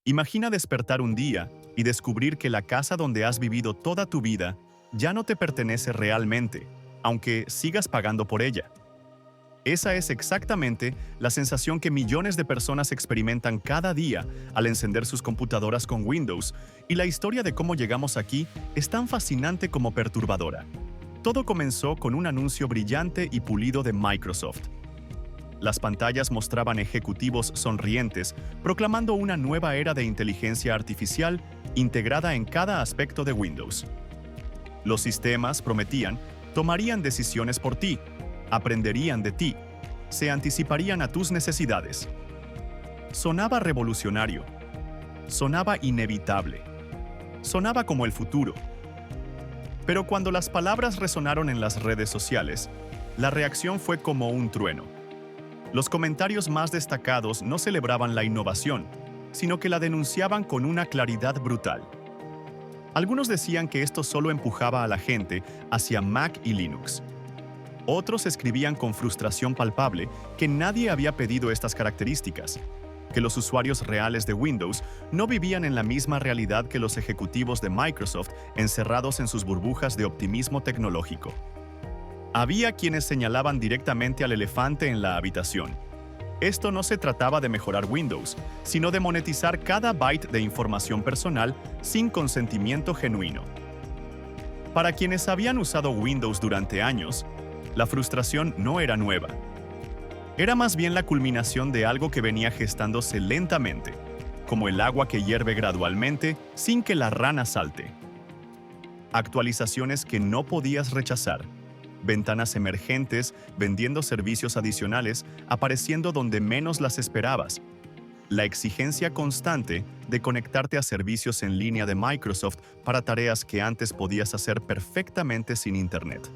Imagina despertar un día y descubrir que la casa donde has vivido toda tu vida ya no te pertenece realmente, aunque sigas pagando por ella. Esa es exactamente la sensación que millones de personas experimentan cada día al encender sus computadoras con Windows, y la historia de cómo llegamos aquí es tan fascinante como perturbadora. Todo comenzó con un anuncio brillante y pulido de Microsoft. Las pantallas mostraban ejecutivos sonrientes, proclamando una nueva era de inteligencia artificial integrada en cada aspecto de Windows. Los sistemas, prometían, tomarían decisiones por ti, aprenderían de ti, se anticiparían a tus necesidades. Sonaba revolucionario, sonaba inevitable, sonaba como el futuro. Pero cuando las palabras resonaron en las redes sociales, la reacción fue como un trueno. Los comentarios más destacados no celebraban la innovación, sino que la denunciaban con una claridad brutal. Algunos decían que esto solo empujaba a la gente hacia Mac y Linux. Otros escribían con frustración palpable que nadie había pedido estas características, que los usuarios reales de Windows no vivían en la misma realidad que los ejecutivos de Microsoft encerrados en sus burbujas de optimismo tecnológico. Había quienes señalaban directamente al elefante en la habitación. Esto no se trataba de mejorar Windows, sino de monetizar cada byte de información personal sin consentimiento genuino. Para quienes habían usado Windows durante años, la frustración no era nueva. Era más bien la culminación de algo que venía gestándose lentamente, como el agua que hierve gradualmente sin que la rana salte. Actualizaciones que no podías rechazar, ventanas emergentes vendiendo servicios adicionales apareciendo donde menos las esperabas, la exigencia constante de conectarte a servicios en línea de Microsoft para tareas que antes podías hacer perfectamente sin Internet.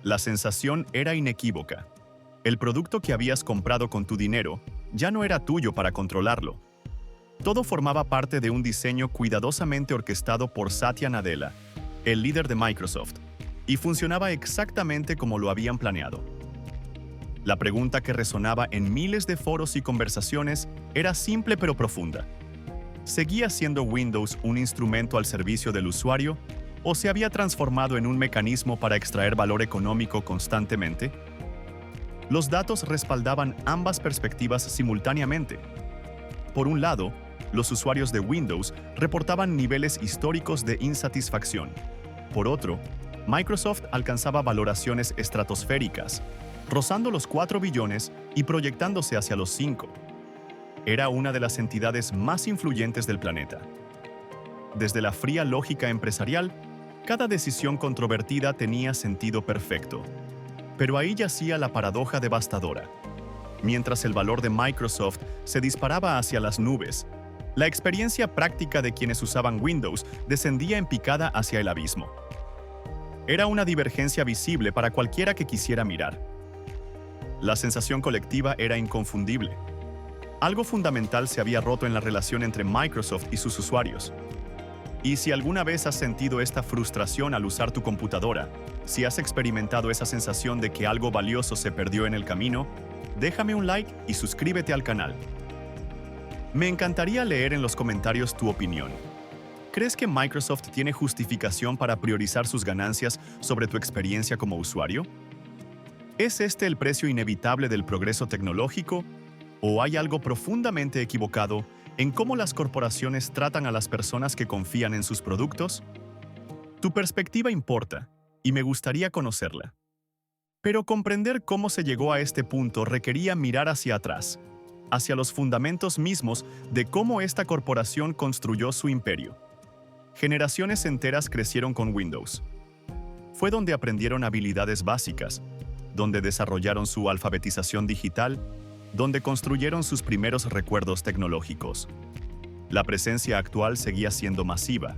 La sensación era inequívoca. El producto que habías comprado con tu dinero ya no era tuyo para controlarlo. Todo formaba parte de un diseño cuidadosamente orquestado por Satya Nadella, el líder de Microsoft, y funcionaba exactamente como lo habían planeado. La pregunta que resonaba en miles de foros y conversaciones era simple pero profunda. ¿Seguía siendo Windows un instrumento al servicio del usuario o se había transformado en un mecanismo para extraer valor económico constantemente? Los datos respaldaban ambas perspectivas simultáneamente. Por un lado, los usuarios de Windows reportaban niveles históricos de insatisfacción. Por otro, Microsoft alcanzaba valoraciones estratosféricas, rozando los 4 billones y proyectándose hacia los 5. Era una de las entidades más influyentes del planeta. Desde la fría lógica empresarial, cada decisión controvertida tenía sentido perfecto. Pero ahí yacía la paradoja devastadora. Mientras el valor de Microsoft se disparaba hacia las nubes, la experiencia práctica de quienes usaban Windows descendía en picada hacia el abismo. Era una divergencia visible para cualquiera que quisiera mirar. La sensación colectiva era inconfundible. Algo fundamental se había roto en la relación entre Microsoft y sus usuarios. Y si alguna vez has sentido esta frustración al usar tu computadora, si has experimentado esa sensación de que algo valioso se perdió en el camino, déjame un like y suscríbete al canal. Me encantaría leer en los comentarios tu opinión. ¿Crees que Microsoft tiene justificación para priorizar sus ganancias sobre tu experiencia como usuario? ¿Es este el precio inevitable del progreso tecnológico? ¿O hay algo profundamente equivocado en cómo las corporaciones tratan a las personas que confían en sus productos? Tu perspectiva importa, y me gustaría conocerla. Pero comprender cómo se llegó a este punto requería mirar hacia atrás, hacia los fundamentos mismos de cómo esta corporación construyó su imperio. Generaciones enteras crecieron con Windows. Fue donde aprendieron habilidades básicas, donde desarrollaron su alfabetización digital, donde construyeron sus primeros recuerdos tecnológicos. La presencia actual seguía siendo masiva.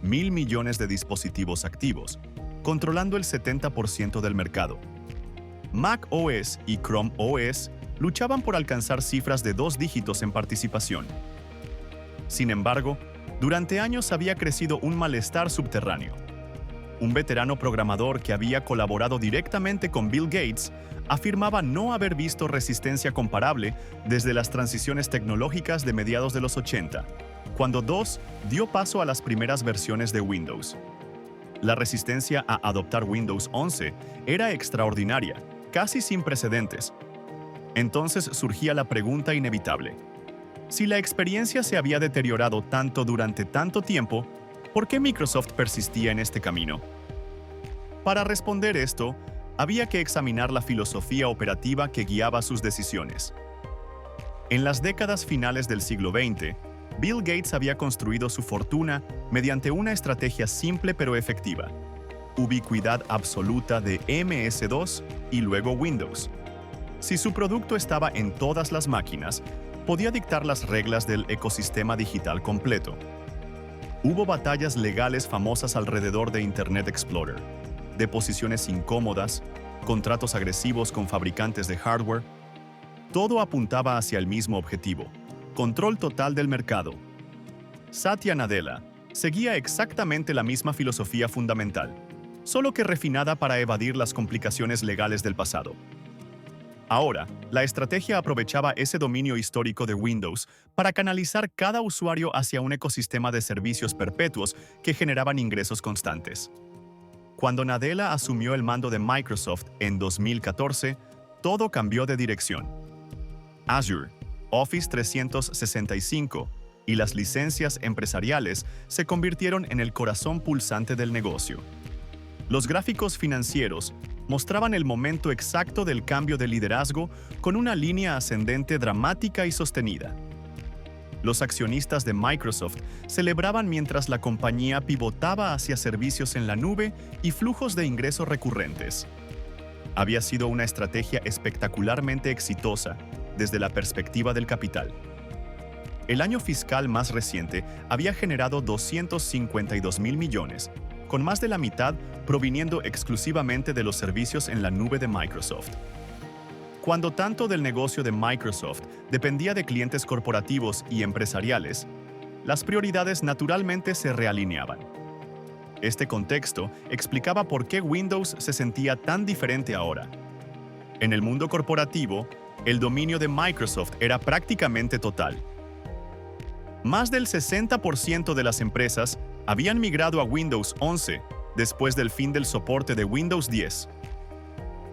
1.000 millones de dispositivos activos, controlando el 70% del mercado. Mac OS y Chrome OS luchaban por alcanzar cifras de 2 dígitos en participación. Sin embargo, durante años había crecido un malestar subterráneo. Un veterano programador que había colaborado directamente con Bill Gates afirmaba no haber visto resistencia comparable desde las transiciones tecnológicas de mediados de los 80, cuando DOS dio paso a las primeras versiones de Windows. La resistencia a adoptar Windows 11 era extraordinaria, casi sin precedentes. Entonces surgía la pregunta inevitable: si la experiencia se había deteriorado tanto durante tanto tiempo, ¿por qué Microsoft persistía en este camino? Para responder esto, había que examinar la filosofía operativa que guiaba sus decisiones. En las décadas finales del siglo XX, Bill Gates había construido su fortuna mediante una estrategia simple pero efectiva: ubicuidad absoluta de MS-2 y luego Windows. Si su producto estaba en todas las máquinas, podía dictar las reglas del ecosistema digital completo. Hubo batallas legales famosas alrededor de Internet Explorer, deposiciones incómodas, contratos agresivos con fabricantes de hardware. Todo apuntaba hacia el mismo objetivo: control total del mercado. Satya Nadella seguía exactamente la misma filosofía fundamental, solo que refinada para evadir las complicaciones legales del pasado. Ahora, la estrategia aprovechaba ese dominio histórico de Windows para canalizar cada usuario hacia un ecosistema de servicios perpetuos que generaban ingresos constantes. Cuando Nadella asumió el mando de Microsoft en 2014, todo cambió de dirección. Azure, Office 365 y las licencias empresariales se convirtieron en el corazón pulsante del negocio. Los gráficos financieros mostraban el momento exacto del cambio de liderazgo con una línea ascendente dramática y sostenida. Los accionistas de Microsoft celebraban mientras la compañía pivotaba hacia servicios en la nube y flujos de ingresos recurrentes. Había sido una estrategia espectacularmente exitosa desde la perspectiva del capital. El año fiscal más reciente había generado 252.000 millones, con más de la mitad proviniendo exclusivamente de los servicios en la nube de Microsoft. Cuando tanto del negocio de Microsoft dependía de clientes corporativos y empresariales, las prioridades naturalmente se realineaban. Este contexto explicaba por qué Windows se sentía tan diferente ahora. En el mundo corporativo, el dominio de Microsoft era prácticamente total. Más del 60% de las empresas habían migrado a Windows 11 después del fin del soporte de Windows 10.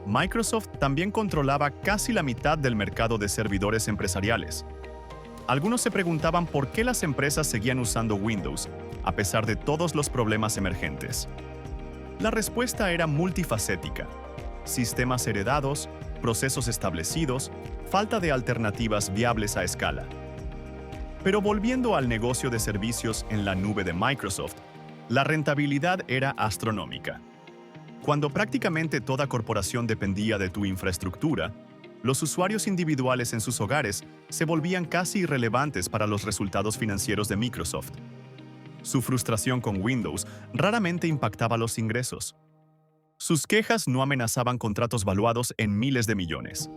Microsoft también controlaba casi la mitad del mercado de servidores empresariales. Algunos se preguntaban por qué las empresas seguían usando Windows, a pesar de todos los problemas emergentes. La respuesta era multifacética: sistemas heredados, procesos establecidos, falta de alternativas viables a escala. Pero volviendo al negocio de servicios en la nube de Microsoft, la rentabilidad era astronómica. Cuando prácticamente toda corporación dependía de tu infraestructura, los usuarios individuales en sus hogares se volvían casi irrelevantes para los resultados financieros de Microsoft. Su frustración con Windows raramente impactaba los ingresos. Sus quejas no amenazaban contratos valuados en miles de millones.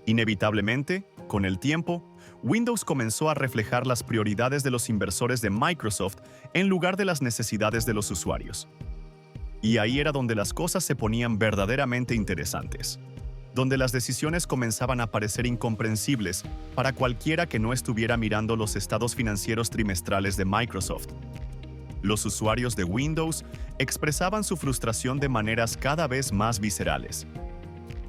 Inevitablemente, con el tiempo, Windows comenzó a reflejar las prioridades de los inversores de Microsoft en lugar de las necesidades de los usuarios. Y ahí era donde las cosas se ponían verdaderamente interesantes, donde las decisiones comenzaban a parecer incomprensibles para cualquiera que no estuviera mirando los estados financieros trimestrales de Microsoft. Los usuarios de Windows expresaban su frustración de maneras cada vez más viscerales.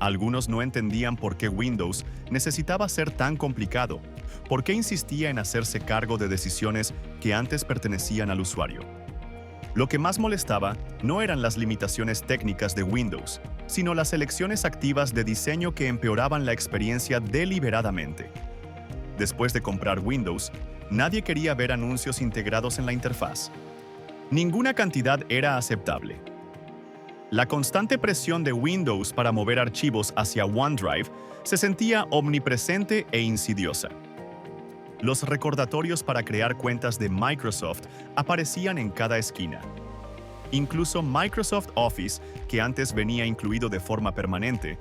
Algunos no entendían por qué Windows necesitaba ser tan complicado, por qué insistía en hacerse cargo de decisiones que antes pertenecían al usuario. Lo que más molestaba no eran las limitaciones técnicas de Windows, sino las elecciones activas de diseño que empeoraban la experiencia deliberadamente. Después de comprar Windows, nadie quería ver anuncios integrados en la interfaz. Ninguna cantidad era aceptable. La constante presión de Windows para mover archivos hacia OneDrive se sentía omnipresente e insidiosa. Los recordatorios para crear cuentas de Microsoft aparecían en cada esquina. Incluso Microsoft Office, que antes venía incluido de forma permanente,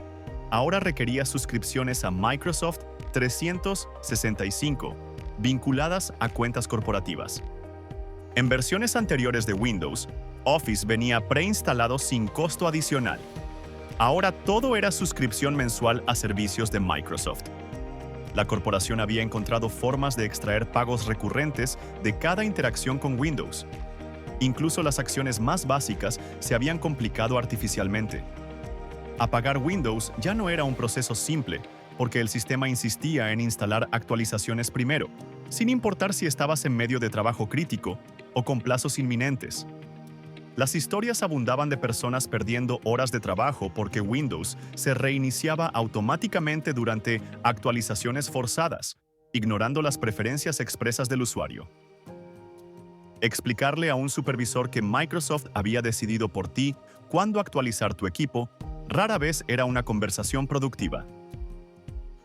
ahora requería suscripciones a Microsoft 365, vinculadas a cuentas corporativas. En versiones anteriores de Windows, Office venía preinstalado sin costo adicional. Ahora todo era suscripción mensual a servicios de Microsoft. La corporación había encontrado formas de extraer pagos recurrentes de cada interacción con Windows. Incluso las acciones más básicas se habían complicado artificialmente. Apagar Windows ya no era un proceso simple, porque el sistema insistía en instalar actualizaciones primero, sin importar si estabas en medio de trabajo crítico o con plazos inminentes. Las historias abundaban de personas perdiendo horas de trabajo porque Windows se reiniciaba automáticamente durante actualizaciones forzadas, ignorando las preferencias expresas del usuario. Explicarle a un supervisor que Microsoft había decidido por ti cuándo actualizar tu equipo rara vez era una conversación productiva.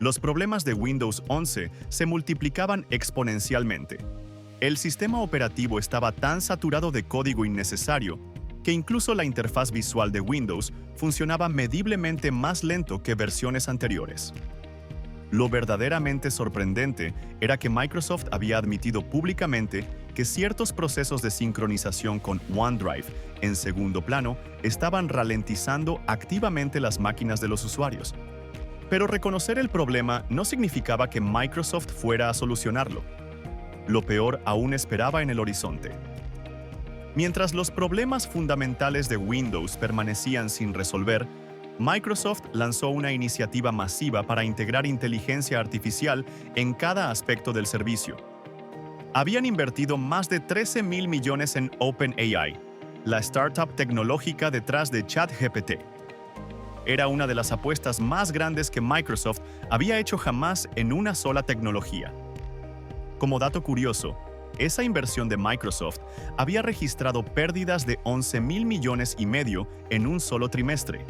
Los problemas de Windows 11 se multiplicaban exponencialmente. El sistema operativo estaba tan saturado de código innecesario que incluso la interfaz visual de Windows funcionaba mediblemente más lento que versiones anteriores. Lo verdaderamente sorprendente era que Microsoft había admitido públicamente que ciertos procesos de sincronización con OneDrive en segundo plano estaban ralentizando activamente las máquinas de los usuarios. Pero reconocer el problema no significaba que Microsoft fuera a solucionarlo. Lo peor aún esperaba en el horizonte. Mientras los problemas fundamentales de Windows permanecían sin resolver, Microsoft lanzó una iniciativa masiva para integrar inteligencia artificial en cada aspecto del servicio. Habían invertido más de 13.000 millones en OpenAI, la startup tecnológica detrás de ChatGPT. Era una de las apuestas más grandes que Microsoft había hecho jamás en una sola tecnología. Como dato curioso, esa inversión de Microsoft había registrado pérdidas de 11.000 millones y medio en un solo trimestre.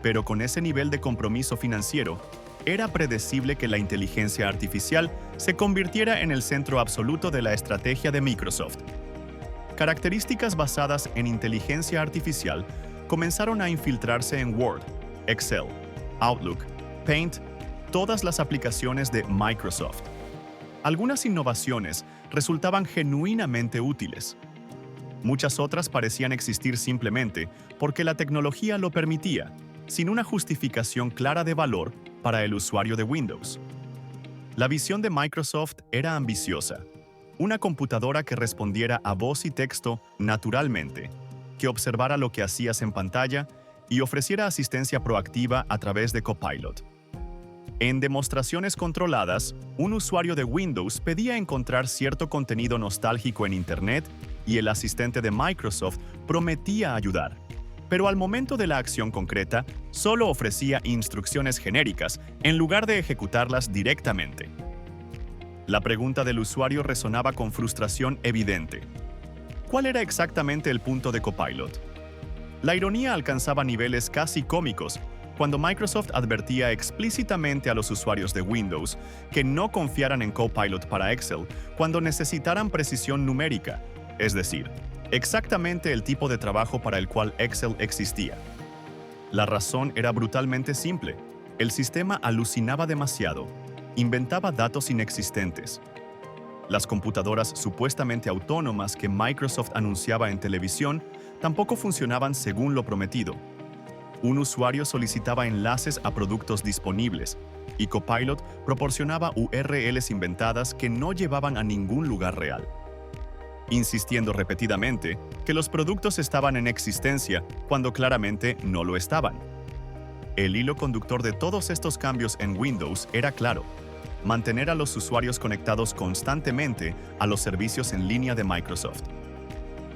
Pero con ese nivel de compromiso financiero, era predecible que la inteligencia artificial se convirtiera en el centro absoluto de la estrategia de Microsoft. Características basadas en inteligencia artificial comenzaron a infiltrarse en Word, Excel, Outlook, Paint, todas las aplicaciones de Microsoft. Algunas innovaciones resultaban genuinamente útiles. Muchas otras parecían existir simplemente porque la tecnología lo permitía, sin una justificación clara de valor para el usuario de Windows. La visión de Microsoft era ambiciosa. Una computadora que respondiera a voz y texto naturalmente, que observara lo que hacías en pantalla y ofreciera asistencia proactiva a través de Copilot. En demostraciones controladas, un usuario de Windows pedía encontrar cierto contenido nostálgico en Internet y el asistente de Microsoft prometía ayudar. Pero al momento de la acción concreta, solo ofrecía instrucciones genéricas en lugar de ejecutarlas directamente. La pregunta del usuario resonaba con frustración evidente. ¿Cuál era exactamente el punto de Copilot? La ironía alcanzaba niveles casi cómicos cuando Microsoft advertía explícitamente a los usuarios de Windows que no confiaran en Copilot para Excel cuando necesitaran precisión numérica, es decir, exactamente el tipo de trabajo para el cual Excel existía. La razón era brutalmente simple. El sistema alucinaba demasiado, inventaba datos inexistentes. Las computadoras supuestamente autónomas que Microsoft anunciaba en televisión tampoco funcionaban según lo prometido. Un usuario solicitaba enlaces a productos disponibles y Copilot proporcionaba URLs inventadas que no llevaban a ningún lugar real, insistiendo repetidamente que los productos estaban en existencia cuando claramente no lo estaban. El hilo conductor de todos estos cambios en Windows era claro: mantener a los usuarios conectados constantemente a los servicios en línea de Microsoft.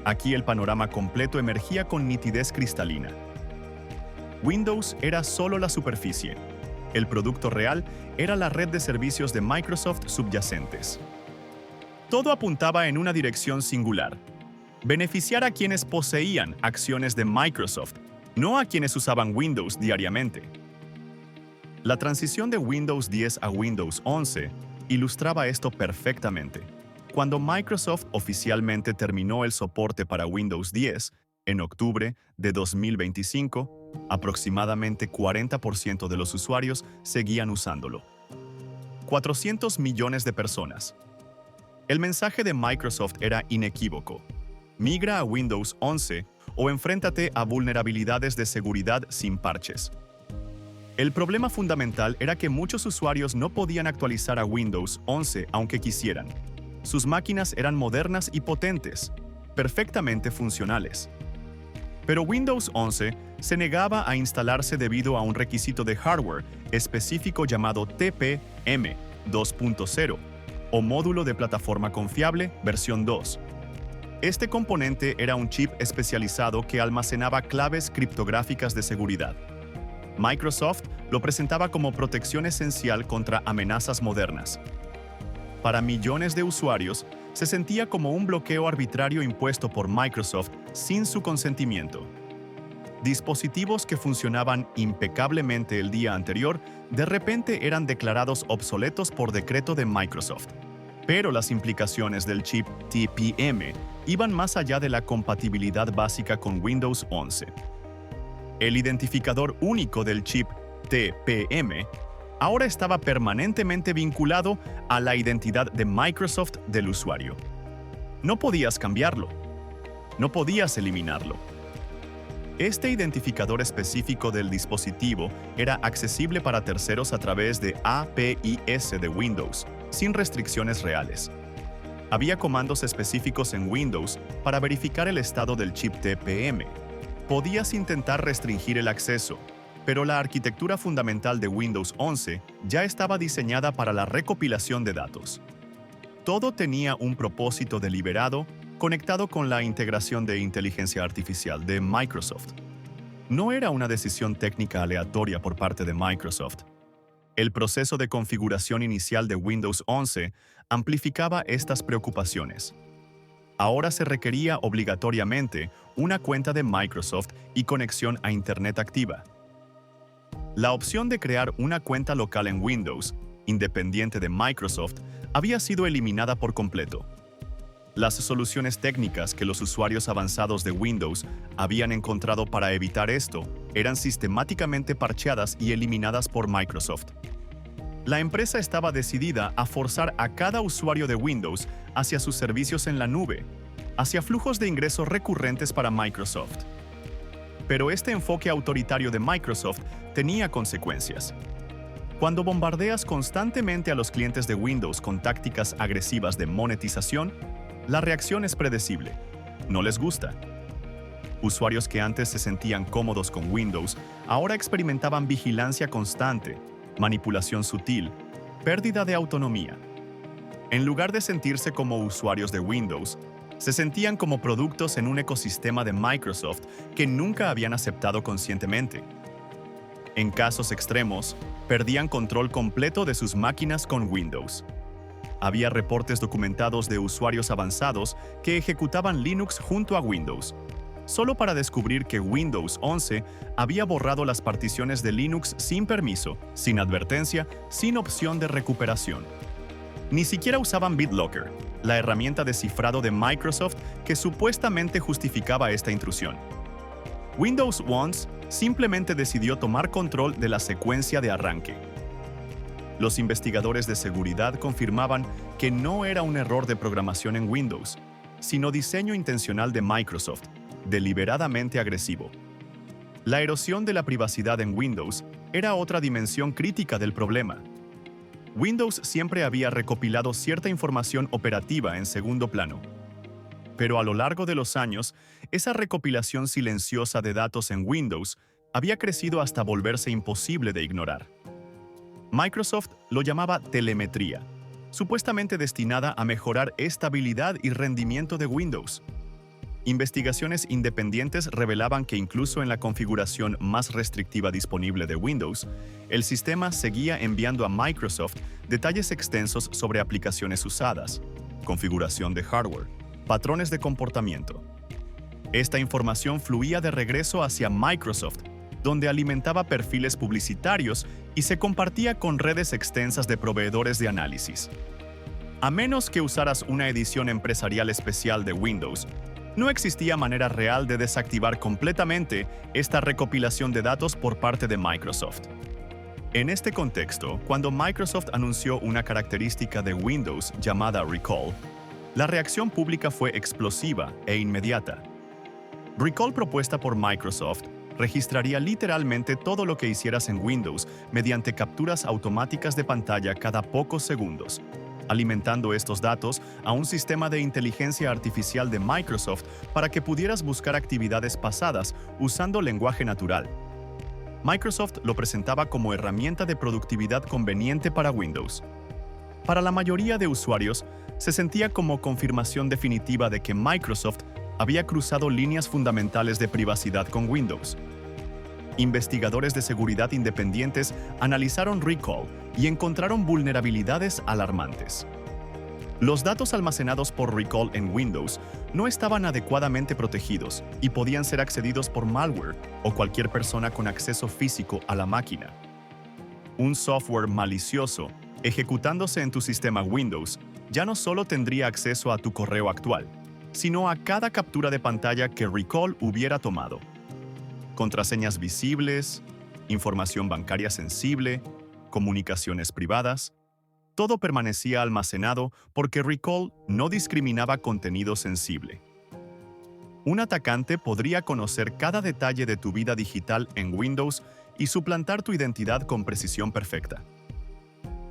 Aquí el panorama completo emergía con nitidez cristalina. Windows era solo la superficie. El producto real era la red de servicios de Microsoft subyacentes. Todo apuntaba en una dirección singular: beneficiar a quienes poseían acciones de Microsoft, no a quienes usaban Windows diariamente. La transición de Windows 10 a Windows 11 ilustraba esto perfectamente. Cuando Microsoft oficialmente terminó el soporte para Windows 10, en octubre de 2025, aproximadamente 40% de los usuarios seguían usándolo. 400 millones de personas. El mensaje de Microsoft era inequívoco: migra a Windows 11 o enfréntate a vulnerabilidades de seguridad sin parches. El problema fundamental era que muchos usuarios no podían actualizar a Windows 11 aunque quisieran. Sus máquinas eran modernas y potentes, perfectamente funcionales. Pero Windows 11 se negaba a instalarse debido a un requisito de hardware específico llamado TPM 2.0 o módulo de plataforma confiable versión 2. Este componente era un chip especializado que almacenaba claves criptográficas de seguridad. Microsoft lo presentaba como protección esencial contra amenazas modernas. Para millones de usuarios, se sentía como un bloqueo arbitrario impuesto por Microsoft sin su consentimiento. Dispositivos que funcionaban impecablemente el día anterior, de repente eran declarados obsoletos por decreto de Microsoft. Pero las implicaciones del chip TPM iban más allá de la compatibilidad básica con Windows 11. El identificador único del chip TPM ahora estaba permanentemente vinculado a la identidad de Microsoft del usuario. No podías cambiarlo. No podías eliminarlo. Este identificador específico del dispositivo era accesible para terceros a través de APIs de Windows, sin restricciones reales. Había comandos específicos en Windows para verificar el estado del chip TPM. Podías intentar restringir el acceso, pero la arquitectura fundamental de Windows 11 ya estaba diseñada para la recopilación de datos. Todo tenía un propósito deliberado conectado con la integración de inteligencia artificial de Microsoft. No era una decisión técnica aleatoria por parte de Microsoft. El proceso de configuración inicial de Windows 11 amplificaba estas preocupaciones. Ahora se requería obligatoriamente una cuenta de Microsoft y conexión a Internet activa. La opción de crear una cuenta local en Windows, independiente de Microsoft, había sido eliminada por completo. Las soluciones técnicas que los usuarios avanzados de Windows habían encontrado para evitar esto eran sistemáticamente parcheadas y eliminadas por Microsoft. La empresa estaba decidida a forzar a cada usuario de Windows hacia sus servicios en la nube, hacia flujos de ingresos recurrentes para Microsoft. Pero este enfoque autoritario de Microsoft tenía consecuencias. Cuando bombardeas constantemente a los clientes de Windows con tácticas agresivas de monetización, la reacción es predecible. No les gusta. Usuarios que antes se sentían cómodos con Windows ahora experimentaban vigilancia constante, manipulación sutil, pérdida de autonomía. En lugar de sentirse como usuarios de Windows, se sentían como productos en un ecosistema de Microsoft que nunca habían aceptado conscientemente. En casos extremos, perdían control completo de sus máquinas con Windows. Había reportes documentados de usuarios avanzados que ejecutaban Linux junto a Windows, solo para descubrir que Windows 11 había borrado las particiones de Linux sin permiso, sin advertencia, sin opción de recuperación. Ni siquiera usaban BitLocker, la herramienta de cifrado de Microsoft que supuestamente justificaba esta intrusión. Windows 11 simplemente decidió tomar control de la secuencia de arranque. Los investigadores de seguridad confirmaban que no era un error de programación en Windows, sino diseño intencional de Microsoft, deliberadamente agresivo. La erosión de la privacidad en Windows era otra dimensión crítica del problema. Windows siempre había recopilado cierta información operativa en segundo plano. Pero a lo largo de los años, esa recopilación silenciosa de datos en Windows había crecido hasta volverse imposible de ignorar. Microsoft lo llamaba telemetría, supuestamente destinada a mejorar estabilidad y rendimiento de Windows. Investigaciones independientes revelaban que incluso en la configuración más restrictiva disponible de Windows, el sistema seguía enviando a Microsoft detalles extensos sobre aplicaciones usadas, configuración de hardware, patrones de comportamiento. Esta información fluía de regreso hacia Microsoft, donde alimentaba perfiles publicitarios y se compartía con redes extensas de proveedores de análisis. A menos que usaras una edición empresarial especial de Windows, no existía manera real de desactivar completamente esta recopilación de datos por parte de Microsoft. En este contexto, cuando Microsoft anunció una característica de Windows llamada Recall, La reacción pública fue explosiva e inmediata. Recall propuesta por Microsoft registraría literalmente todo lo que hicieras en Windows mediante capturas automáticas de pantalla cada pocos segundos, alimentando estos datos a un sistema de inteligencia artificial de Microsoft para que pudieras buscar actividades pasadas usando lenguaje natural. Microsoft lo presentaba como herramienta de productividad conveniente para Windows. Para la mayoría de usuarios, se sentía como confirmación definitiva de que Microsoft había cruzado líneas fundamentales de privacidad con Windows. Investigadores de seguridad independientes analizaron Recall y encontraron vulnerabilidades alarmantes. Los datos almacenados por Recall en Windows no estaban adecuadamente protegidos y podían ser accedidos por malware o cualquier persona con acceso físico a la máquina. Un software malicioso, ejecutándose en tu sistema Windows, ya no solo tendría acceso a tu correo actual, sino a cada captura de pantalla que Recall hubiera tomado. Contraseñas visibles, información bancaria sensible, comunicaciones privadas. Todo permanecía almacenado porque Recall no discriminaba contenido sensible. Un atacante podría conocer cada detalle de tu vida digital en Windows y suplantar tu identidad con precisión perfecta.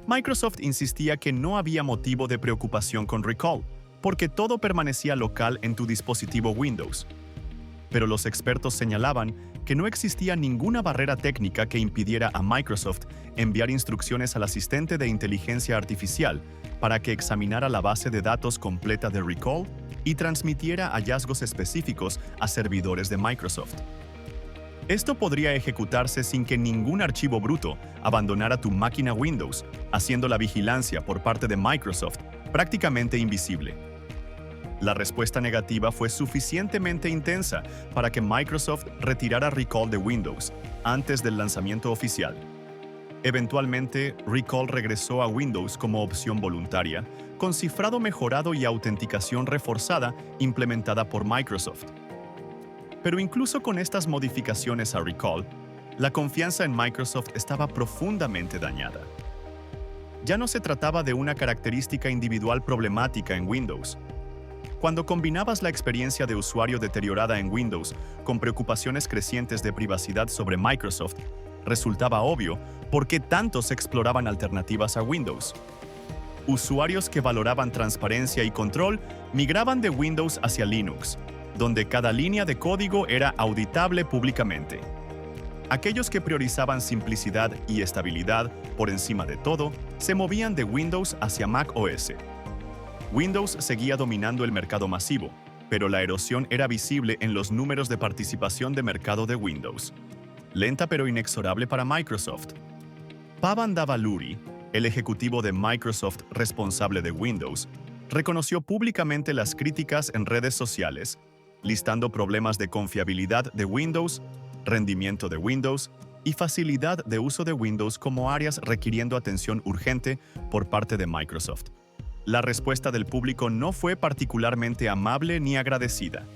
Microsoft insistía que no había motivo de preocupación con Recall, porque todo permanecía local en tu dispositivo Windows. Pero los expertos señalaban que no existía ninguna barrera técnica que impidiera a Microsoft enviar instrucciones al asistente de inteligencia artificial para que examinara la base de datos completa de Recall y transmitiera hallazgos específicos a servidores de Microsoft. Esto podría ejecutarse sin que ningún archivo bruto abandonara tu máquina Windows, haciendo la vigilancia por parte de Microsoft prácticamente invisible. La respuesta negativa fue suficientemente intensa para que Microsoft retirara Recall de Windows antes del lanzamiento oficial. Eventualmente, Recall regresó a Windows como opción voluntaria, con cifrado mejorado y autenticación reforzada implementada por Microsoft. Pero incluso con estas modificaciones a Recall, la confianza en Microsoft estaba profundamente dañada. Ya no se trataba de una característica individual problemática en Windows. Cuando combinabas la experiencia de usuario deteriorada en Windows con preocupaciones crecientes de privacidad sobre Microsoft, resultaba obvio por qué tantos exploraban alternativas a Windows. Usuarios que valoraban transparencia y control migraban de Windows hacia Linux, donde cada línea de código era auditable públicamente. Aquellos que priorizaban simplicidad y estabilidad por encima de todo se movían de Windows hacia Mac OS. Windows seguía dominando el mercado masivo, pero la erosión era visible en los números de participación de mercado de Windows. Lenta pero inexorable para Microsoft. Pavan Davaluri, el ejecutivo de Microsoft responsable de Windows, reconoció públicamente las críticas en redes sociales, listando problemas de confiabilidad de Windows, rendimiento de Windows y facilidad de uso de Windows como áreas requiriendo atención urgente por parte de Microsoft. La respuesta del público no fue particularmente amable ni agradecida.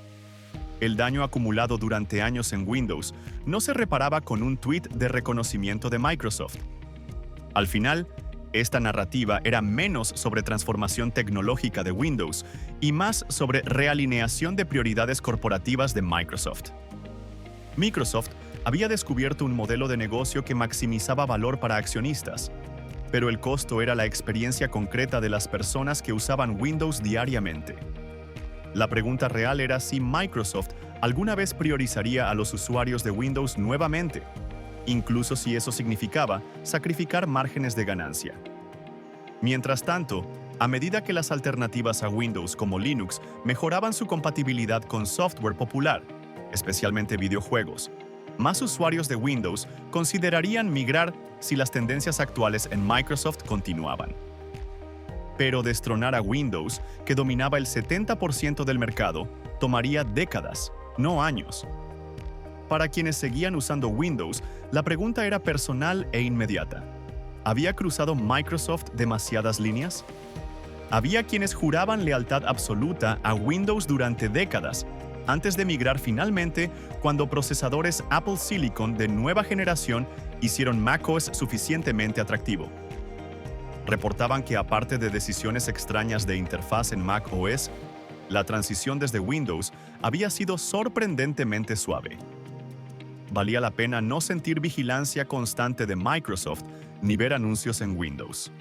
El daño acumulado durante años en Windows no se reparaba con un tuit de reconocimiento de Microsoft. Al final, esta narrativa era menos sobre transformación tecnológica de Windows y más sobre realineación de prioridades corporativas de Microsoft. Microsoft había descubierto un modelo de negocio que maximizaba valor para accionistas, pero el costo era la experiencia concreta de las personas que usaban Windows diariamente. La pregunta real era si Microsoft alguna vez priorizaría a los usuarios de Windows nuevamente, incluso si eso significaba sacrificar márgenes de ganancia. Mientras tanto, a medida que las alternativas a Windows como Linux mejoraban su compatibilidad con software popular, especialmente videojuegos, más usuarios de Windows considerarían migrar si las tendencias actuales en Microsoft continuaban. Pero destronar a Windows, que dominaba el 70% del mercado, tomaría décadas, no años. Para quienes seguían usando Windows, la pregunta era personal e inmediata. ¿Había cruzado Microsoft demasiadas líneas? Había quienes juraban lealtad absoluta a Windows durante décadas, antes de migrar finalmente cuando procesadores Apple Silicon de nueva generación hicieron macOS suficientemente atractivo. reportaban que aparte de decisiones extrañas de interfaz en Mac OS, la transición desde Windows había sido sorprendentemente suave. Valía la pena no sentir vigilancia constante de Microsoft ni ver anuncios en Windows.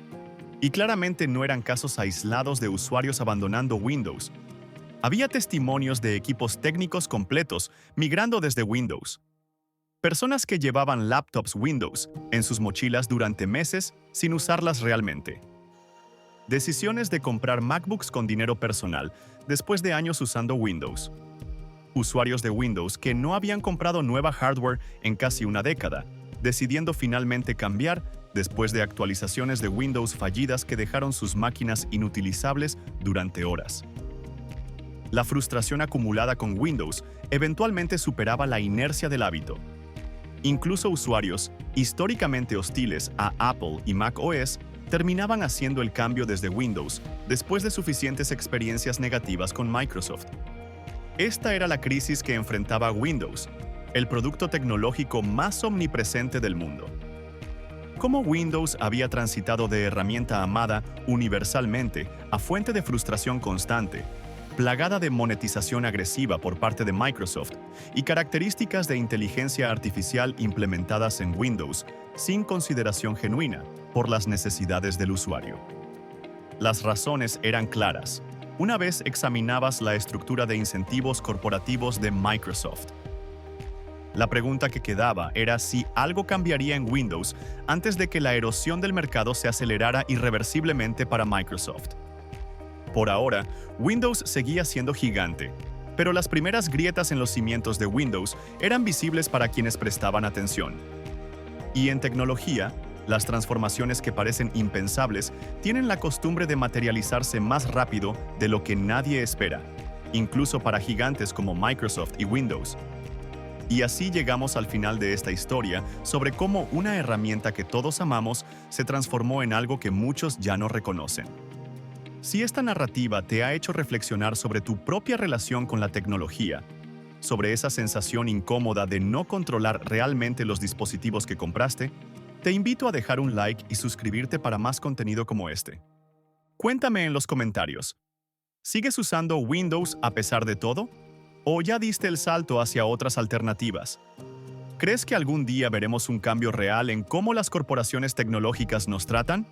Y claramente no eran casos aislados de usuarios abandonando Windows. Había testimonios de equipos técnicos completos migrando desde Windows. Personas que llevaban laptops Windows en sus mochilas durante meses sin usarlas realmente. Decisiones de comprar MacBooks con dinero personal después de años usando Windows. Usuarios de Windows que no habían comprado nueva hardware en casi una década, decidiendo finalmente cambiar después de actualizaciones de Windows fallidas que dejaron sus máquinas inutilizables durante horas. La frustración acumulada con Windows eventualmente superaba la inercia del hábito. Incluso usuarios históricamente hostiles a Apple y Mac OS terminaban haciendo el cambio desde Windows después de suficientes experiencias negativas con Microsoft. Esta era la crisis que enfrentaba Windows, el producto tecnológico más omnipresente del mundo. Cómo Windows había transitado de herramienta amada universalmente a fuente de frustración constante, plagada de monetización agresiva por parte de Microsoft y características de inteligencia artificial implementadas en Windows sin consideración genuina por las necesidades del usuario. Las razones eran claras, una vez examinabas la estructura de incentivos corporativos de Microsoft. La pregunta que quedaba era si algo cambiaría en Windows antes de que la erosión del mercado se acelerara irreversiblemente para Microsoft. Por ahora, Windows seguía siendo gigante, pero las primeras grietas en los cimientos de Windows eran visibles para quienes prestaban atención. Y en tecnología, las transformaciones que parecen impensables tienen la costumbre de materializarse más rápido de lo que nadie espera, incluso para gigantes como Microsoft y Windows. Y así llegamos al final de esta historia sobre cómo una herramienta que todos amamos se transformó en algo que muchos ya no reconocen. Si esta narrativa te ha hecho reflexionar sobre tu propia relación con la tecnología, sobre esa sensación incómoda de no controlar realmente los dispositivos que compraste, te invito a dejar un like y suscribirte para más contenido como este. Cuéntame en los comentarios, ¿sigues usando Windows a pesar de todo? ¿O ya diste el salto hacia otras alternativas? ¿Crees que algún día veremos un cambio real en cómo las corporaciones tecnológicas nos tratan?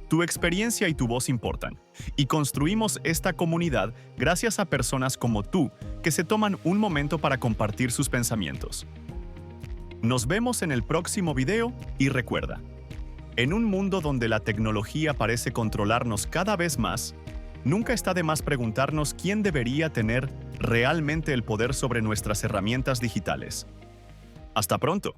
Tu experiencia y tu voz importan, y construimos esta comunidad gracias a personas como tú que se toman un momento para compartir sus pensamientos. Nos vemos en el próximo video y recuerda, en un mundo donde la tecnología parece controlarnos cada vez más, nunca está de más preguntarnos quién debería tener realmente el poder sobre nuestras herramientas digitales. ¡Hasta pronto!